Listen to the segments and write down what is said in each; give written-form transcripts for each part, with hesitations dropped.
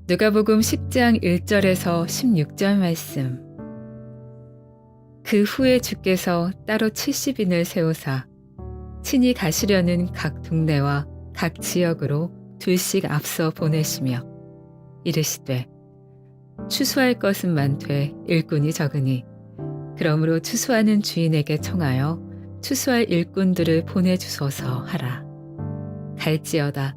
누가복음 10장 1절에서 16절 말씀. 그 후에 주께서 따로 70인을 세우사 친히 가시려는 각 동네와 각 지역으로 둘씩 앞서 보내시며 이르시되 추수할 것은 많되 일꾼이 적으니 그러므로 추수하는 주인에게 청하여 추수할 일꾼들을 보내주소서 하라. 갈지어다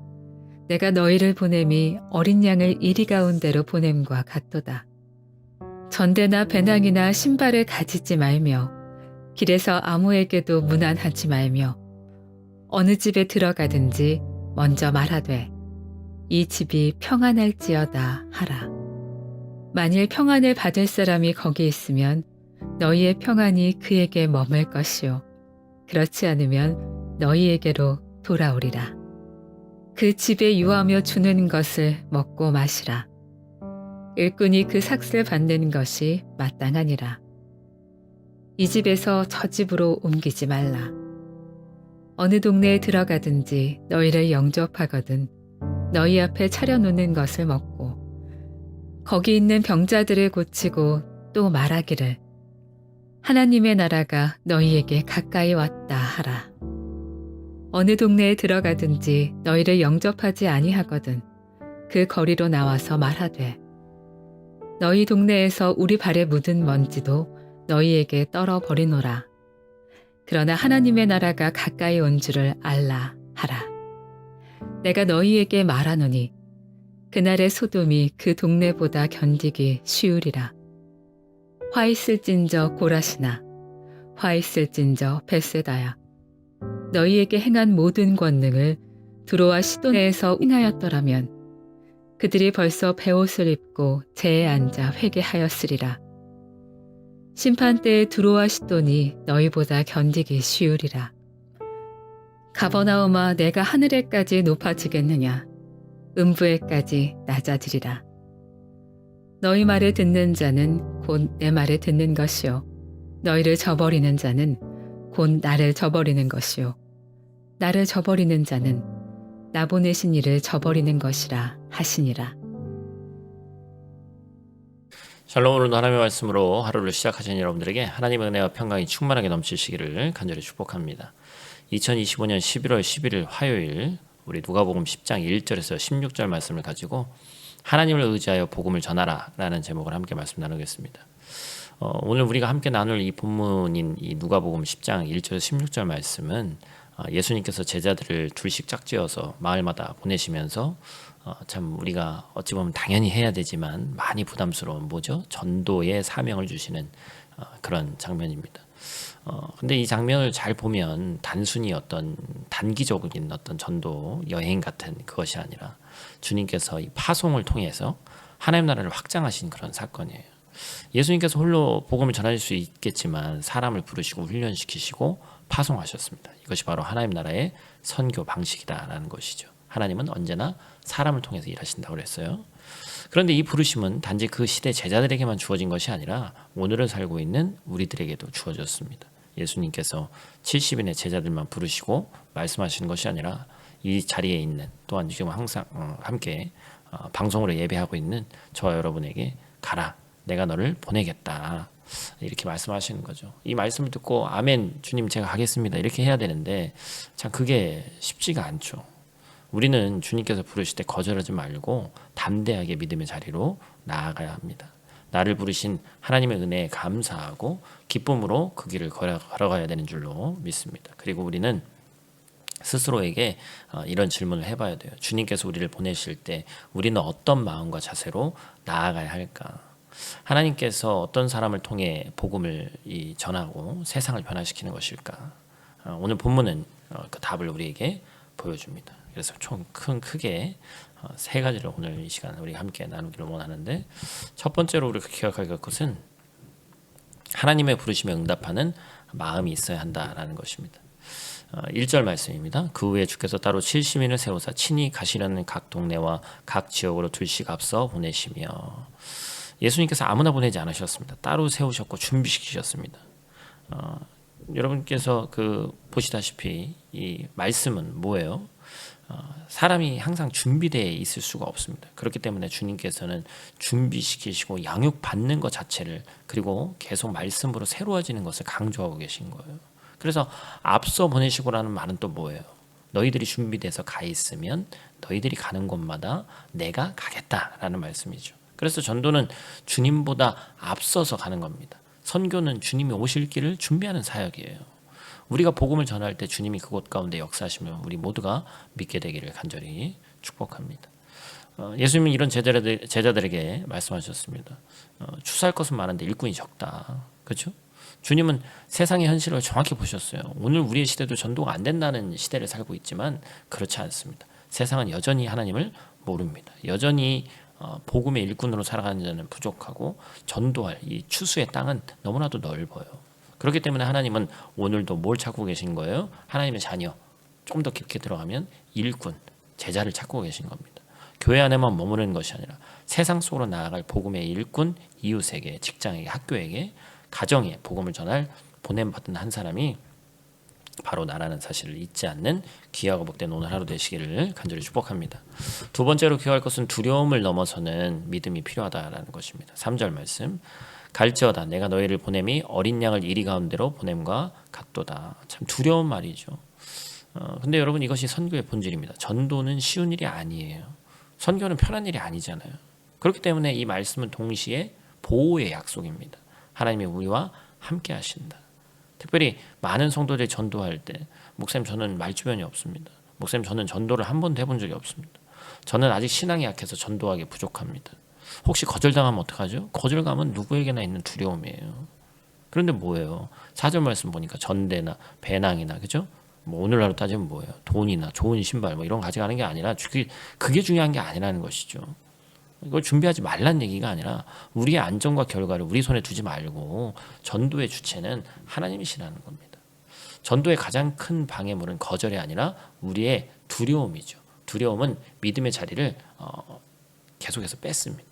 내가 너희를 보냄이 어린 양을 이리 가운데로 보냄과 같도다. 전대나 배낭이나 신발을 가지지 말며 길에서 아무에게도 문안하지 말며 어느 집에 들어가든지 먼저 말하되 이 집이 평안할지어다 하라. 만일 평안을 받을 사람이 거기 있으면 너희의 평안이 그에게 머물 것이요 그렇지 않으면 너희에게로 돌아오리라. 그 집에 유하며 주는 것을 먹고 마시라. 일꾼이 그 삭슬 받는 것이 마땅하니라. 이 집에서 저 집으로 옮기지 말라. 어느 동네에 들어가든지 너희를 영접하거든 너희 앞에 차려놓는 것을 먹고 거기 있는 병자들을 고치고 또 말하기를 하나님의 나라가 너희에게 가까이 왔다 하라. 어느 동네에 들어가든지 너희를 영접하지 아니하거든 그 거리로 나와서 말하되 너희 동네에서 우리 발에 묻은 먼지도 너희에게 떨어버리노라. 그러나 하나님의 나라가 가까이 온 줄을 알라 하라. 내가 너희에게 말하노니 그날의 소돔이 그 동네보다 견디기 쉬우리라. 화 있을진저 고라시나 화 있을진저 벳세다야. 너희에게 행한 모든 권능을 두로와 시돈에서 행하였더라면 그들이 벌써 베옷을 입고 제에 앉아 회개하였으리라. 심판때에 두로와 시돈이 너희보다 견디기 쉬우리라. 가버나움아 내가 하늘에까지 높아지겠느냐 음부에까지 낮아지리라. 너희 말을 듣는 자는 곧 내 말을 듣는 것이요 너희를 저버리는 자는 곧 나를 저버리는 것이요 나를 저버리는 자는 나 보내신 이를 저버리는 것이라 하시니라. 샬롬. 오늘도 하나님의 말씀으로 하루를 시작하신 여러분들에게 하나님의 은혜와 평강이 충만하게 넘치시기를 간절히 축복합니다. 2025년 11월 11일 화요일 우리 누가복음 10장 1절에서 16절 말씀을 가지고 하나님을 의지하여 복음을 전하라 라는 제목을 함께 말씀 나누겠습니다. 오늘 우리가 함께 나눌 이 본문인 이 누가복음 10장 1절에서 16절 말씀은 예수님께서 제자들을 둘씩 짝지어서 마을마다 보내시면서 참 우리가 어찌 보면 당연히 해야 되지만 많이 부담스러운 뭐죠? 전도의 사명을 주시는 그런 장면입니다. 근데 이 장면을 잘 보면 단순히 어떤 단기적인 어떤 전도 여행 같은 그것이 아니라 주님께서 이 파송을 통해서 하나님 나라를 확장하신 그런 사건이에요. 예수님께서 홀로 복음을 전하실 수 있겠지만 사람을 부르시고 훈련시키시고 파송하셨습니다. 이것이 바로 하나님 나라의 선교 방식이다라는 것이죠. 하나님은 언제나 사람을 통해서 일하신다고 그랬어요. 그런데 이 부르심은 단지 그 시대 제자들에게만 주어진 것이 아니라 오늘을 살고 있는 우리들에게도 주어졌습니다. 예수님께서 70인의 제자들만 부르시고 말씀하시는 것이 아니라 이 자리에 있는 또한 지금 항상 함께 방송으로 예배하고 있는 저와 여러분에게 가라, 내가 너를 보내겠다, 이렇게 말씀하시는 거죠. 이 말씀을 듣고 아멘 주님 제가 가겠습니다 이렇게 해야 되는데 참 그게 쉽지가 않죠. 우리는 주님께서 부르실 때 거절하지 말고 담대하게 믿음의 자리로 나아가야 합니다. 나를 부르신 하나님의 은혜에 감사하고 기쁨으로 그 길을 걸어가야 되는 줄로 믿습니다. 그리고 우리는 스스로에게 이런 질문을 해봐야 돼요. 주님께서 우리를 보내실 때 우리는 어떤 마음과 자세로 나아가야 할까? 하나님께서 어떤 사람을 통해 복음을 전하고 세상을 변화시키는 것일까? 오늘 본문은 그 답을 우리에게 보여줍니다. 그래서 총 크게 세 가지를 오늘 이 시간 우리 함께 나누기를 원하는데, 첫 번째로 우리가 기억할 것은 하나님의 부르심에 응답하는 마음이 있어야 한다라는 것입니다. 1절 말씀입니다. 그 후에 주께서 따로 70인을 세우사 친히 가시려는 각 동네와 각 지역으로 둘씩 앞서 보내시며, 예수님께서 아무나 보내지 않으셨습니다. 따로 세우셨고 준비시키셨습니다. 여러분께서 보시다시피 이 말씀은 뭐예요? 사람이 항상 준비되어 있을 수가 없습니다. 그렇기 때문에 주님께서는 준비시키시고 양육받는 것 자체를, 그리고 계속 말씀으로 새로워지는 것을 강조하고 계신 거예요. 그래서 앞서 보내시고라는 말은 또 뭐예요? 너희들이 준비돼서 가 있으면 너희들이 가는 곳마다 내가 가겠다라는 말씀이죠. 그래서 전도는 주님보다 앞서서 가는 겁니다. 선교는 주님이 오실 길을 준비하는 사역이에요. 우리가 복음을 전할 때 주님이 그곳 가운데 역사하시면 우리 모두가 믿게 되기를 간절히 축복합니다. 예수님은 이런 제자들에게 말씀하셨습니다. 추수할 것은 많은데 일꾼이 적다. 그렇죠? 주님은 세상의 현실을 정확히 보셨어요. 오늘 우리의 시대도 전도가 안 된다는 시대를 살고 있지만 그렇지 않습니다. 세상은 여전히 하나님을 모릅니다. 여전히 복음의 일꾼으로 살아가는 자는 부족하고 전도할 이 추수의 땅은 너무나도 넓어요. 그렇기 때문에 하나님은 오늘도 뭘 찾고 계신 거예요? 하나님의 자녀, 좀 더 깊게 들어가면 일꾼, 제자를 찾고 계신 겁니다. 교회 안에만 머무르는 것이 아니라 세상 속으로 나아갈 복음의 일꾼, 이웃에게, 직장에게, 학교에게, 가정에 복음을 전할 보냄받은 한 사람이 바로 나라는 사실을 잊지 않는 귀하고 복된 오늘 하루 되시기를 간절히 축복합니다. 두 번째로 기억할 것은 두려움을 넘어서는 믿음이 필요하다라는 것입니다. 3절 말씀, 갈지어다 내가 너희를 보냄이 어린 양을 이리 가운데로 보냄과 같도다. 참 두려운 말이죠. 근데 여러분, 이것이 선교의 본질입니다. 전도는 쉬운 일이 아니에요. 선교는 편한 일이 아니잖아요. 그렇기 때문에 이 말씀은 동시에 보호의 약속입니다. 하나님이 우리와 함께 하신다. 특별히 많은 성도들이 전도할 때, 목사님 저는 말주변이 없습니다. 목사님 저는 전도를 한 번도 해본 적이 없습니다. 저는 아직 신앙이 약해서 전도하기 부족합니다. 혹시 거절당하면 어떡하죠? 거절감은 누구에게나 있는 두려움이에요. 그런데 뭐예요? 4절 말씀 보니까 전대나 배낭이나, 그죠? 뭐 오늘날로 따지면 뭐예요? 돈이나 좋은 신발 뭐 이런 거 가져가는 게 아니라 그게 중요한 게 아니라는 것이죠. 이걸 준비하지 말란 얘기가 아니라 우리의 안전과 결과를 우리 손에 두지 말고 전도의 주체는 하나님이시라는 겁니다. 전도의 가장 큰 방해물은 거절이 아니라 우리의 두려움이죠. 두려움은 믿음의 자리를 계속해서 뺐습니다.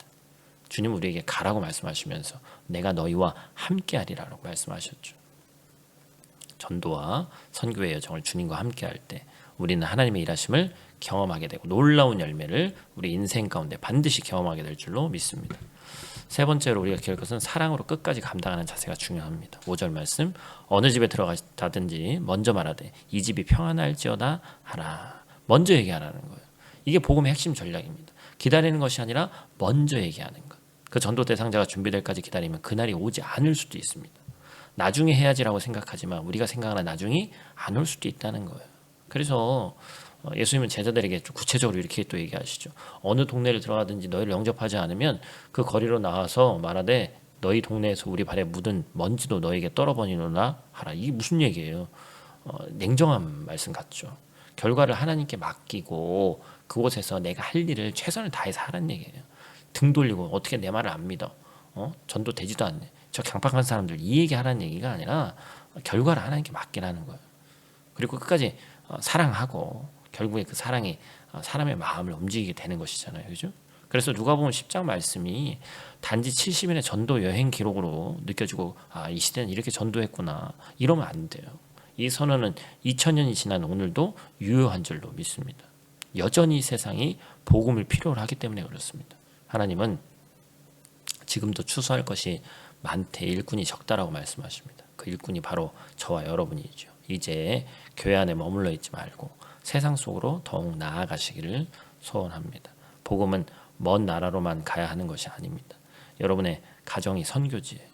주님 우리에게 가라고 말씀하시면서 내가 너희와 함께하리라고 말씀하셨죠. 전도와 선교의 여정을 주님과 함께할 때 우리는 하나님의 일하심을 경험하게 되고 놀라운 열매를 우리 인생 가운데 반드시 경험하게 될 줄로 믿습니다. 세 번째로 우리가 기억할 것은 사랑으로 끝까지 감당하는 자세가 중요합니다. 5절 말씀, 어느 집에 들어가든지 먼저 말하되 이 집이 평안할지어다 하라. 먼저 얘기하라는 거예요. 이게 복음의 핵심 전략입니다. 기다리는 것이 아니라 먼저 얘기하는 것. 그 전도 대상자가 준비될 까지 기다리면 그날이 오지 않을 수도 있습니다. 나중에 해야지라고 생각하지만 우리가 생각하는 나중이 안 올 수도 있다는 거예요. 그래서 예수님은 제자들에게 좀 구체적으로 이렇게 또 얘기하시죠. 어느 동네를 들어가든지 너희를 영접하지 않으면 그 거리로 나와서 말하되 너희 동네에서 우리 발에 묻은 먼지도 너희에게 떨어버리노라 하라. 이게 무슨 얘기예요? 냉정한 말씀 같죠. 결과를 하나님께 맡기고 그곳에서 내가 할 일을 최선을 다해서 하라는 얘기예요. 등 돌리고 어떻게 내 말을 안 믿어? 전도 되지도 않네. 저 강팍한 사람들 이 얘기 하라는 얘기가 아니라 결과를 하나님께 맡기라는 거예요. 그리고 끝까지 사랑하고 결국에 그 사랑이 사람의 마음을 움직이게 되는 것이잖아요. 그죠? 그래서 누가복음 10장 말씀이 단지 70일의 전도 여행 기록으로 느껴지고 이 시대는 이렇게 전도했구나 이러면 안 돼요. 이 선언은 2000년이 지난 오늘도 유효한 줄로 믿습니다. 여전히 세상이 복음을 필요로 하기 때문에 그렇습니다. 하나님은 지금도 추수할 것이 많되 일꾼이 적다라고 말씀하십니다. 그 일꾼이 바로 저와 여러분이죠. 이제 교회 안에 머물러 있지 말고 세상 속으로 더욱 나아가시기를 소원합니다. 복음은 먼 나라로만 가야 하는 것이 아닙니다. 여러분의 가정이 선교지예요.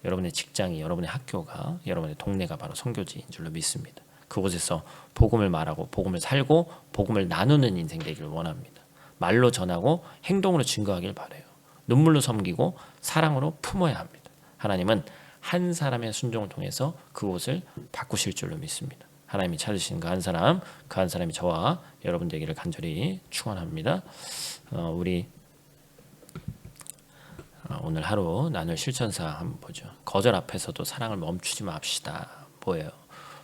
여러분의 직장이, 여러분의 학교가, 여러분의 동네가 바로 선교지인 줄로 믿습니다. 그곳에서 복음을 말하고 복음을 살고 복음을 나누는 인생 되기를 원합니다. 말로 전하고 행동으로 증거하길 바라요. 눈물로 섬기고 사랑으로 품어야 합니다. 하나님은 한 사람의 순종을 통해서 그곳을 바꾸실 줄로 믿습니다. 하나님이 찾으신 그 한 사람, 그 한 사람이 저와 여러분 되기를 간절히 축원합니다. 우리 오늘 하루 나눌 실천사 한번 보죠. 거절 앞에서도 사랑을 멈추지 맙시다. 뭐예요?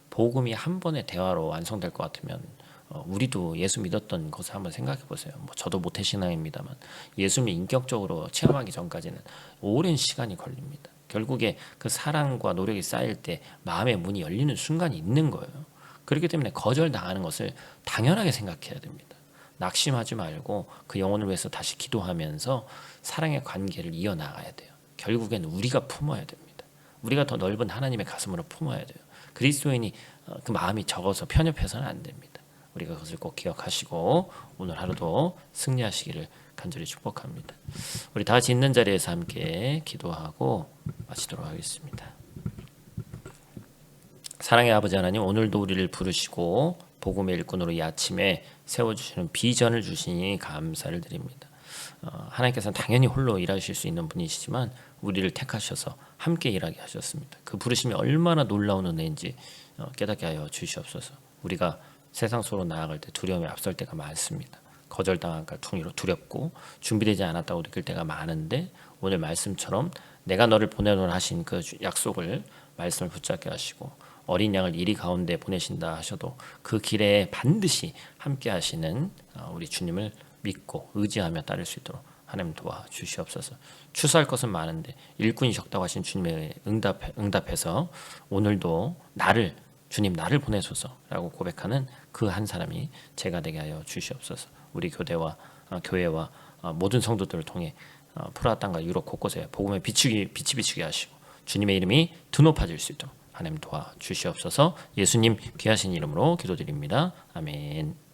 복음이 한 번의 대화로 완성될 것 같으면 우리도 예수 믿었던 것을 한번 생각해 보세요. 저도 모태신앙입니다만 예수를 인격적으로 체험하기 전까지는 오랜 시간이 걸립니다. 결국에 그 사랑과 노력이 쌓일 때 마음의 문이 열리는 순간이 있는 거예요. 그렇기 때문에 거절당하는 것을 당연하게 생각해야 됩니다. 낙심하지 말고 그 영혼을 위해서 다시 기도하면서 사랑의 관계를 이어나가야 돼요. 결국엔 우리가 품어야 됩니다. 우리가 더 넓은 하나님의 가슴으로 품어야 돼요. 그리스도인이 그 마음이 적어서 편협해서는 안 됩니다. 우리가 그것을 꼭 기억하시고 오늘 하루도 승리하시기를 간절히 축복합니다. 우리 다 같이 있는 자리에서 함께 기도하고 마치도록 하겠습니다. 사랑의 아버지 하나님, 오늘도 우리를 부르시고 복음의 일꾼으로 이 아침에 세워주시는 비전을 주시니 감사를 드립니다. 하나님께서는 당연히 홀로 일하실 수 있는 분이시지만 우리를 택하셔서 함께 일하게 하셨습니다. 그 부르심이 얼마나 놀라운 은혜인지 깨닫게 하여 주시옵소서. 우리가 세상 속으로 나아갈 때 두려움에 앞설 때가 많습니다. 거절당할까 두렵고 준비되지 않았다고 느낄 때가 많은데 오늘 말씀처럼 내가 너를 보내노라 하신 그 약속을 말씀을 붙잡게 하시고 어린 양을 이리 가운데 보내신다 하셔도 그 길에 반드시 함께 하시는 우리 주님을 믿고 의지하며 따를 수 있도록 하나님 도와주시옵소서. 추수할 것은 많은데 일꾼이 적다고 하신 주님의 응답해서 오늘도 주님 나를 보내소서라고 고백하는 그 한 사람이 제가 되게 하여 주시옵소서. 우리 교회와 모든 성도들을 통해 프라 땅과 유럽 곳곳에 복음의 빛이 비치게 하시고 주님의 이름이 드높아질 수 있도록 하나님 도와주시옵소서. 예수님 귀하신 이름으로 기도드립니다. 아멘.